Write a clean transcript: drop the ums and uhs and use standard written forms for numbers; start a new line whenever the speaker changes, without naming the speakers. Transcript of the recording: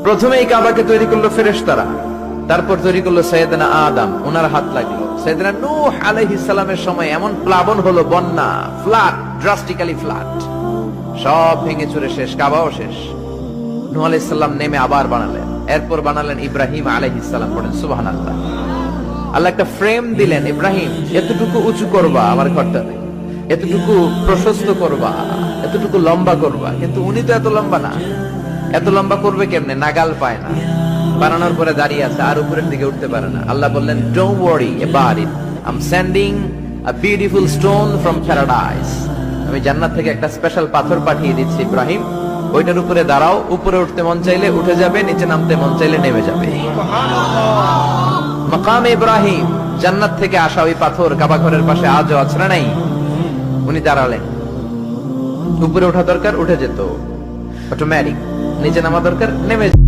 প্রথমেই কাবাকে তৈরি করলো ফেরেশতারা, তারপর তৈরি করলো সাইয়েদনা আদম, ওনার হাত লাগলো। সাইয়েদনা নূহ আলাইহিস সালামের সময় এমন প্লাবন হলো, বন্যা, ফ্লাড, ড্রাস্টিক্যালি ফ্লাড, সব ভেঙে চুরে শেষ, কাবাও শেষ। নূহ আলাইহিস সালাম নেমে আবার বানালেন, এরপর বানালেন ইব্রাহিম আলাইহিস সালাম। পড়েন সুবহানাল্লাহ। আল্লাহ একটা ফ্রেম দিলেন, ইব্রাহিম এতটুকু উঁচু করবা আমার ঘরটাতে, এতটুকু প্রশস্ত করবা, এতটুকু লম্বা করবা। কিন্তু উনি তো এত লম্বা না, এত লম্বা করবে কেমনে? নাগাল পায় না, বানানোর পরে দাঁড়িয়ে আছে, আর উপরের দিকে উঠতে পারে না। আল্লাহ বললেন, don't worry about it, I am sending a beautiful stone from paradise. আমি জান্নাত থেকে একটা স্পেশাল পাথর পাঠিয়ে দিচ্ছি ইব্রাহিম, ওইটার উপরে দাঁড়াও, উপরে উঠতে মন চাইলে উঠে যাবে, নিচে নামতে মন চাইলে নেমে যাবে। মাকাম ইব্রাহিম, জান্নাত থেকে আসা ওই পাথর কাবা ঘরের পাশে আজও আছে না নাই? উনি দাঁড়ালেন, উপরে ওঠা দরকার উঠে যেত অটোমেটিক, নিচে নামা দরকার নেমে যেত।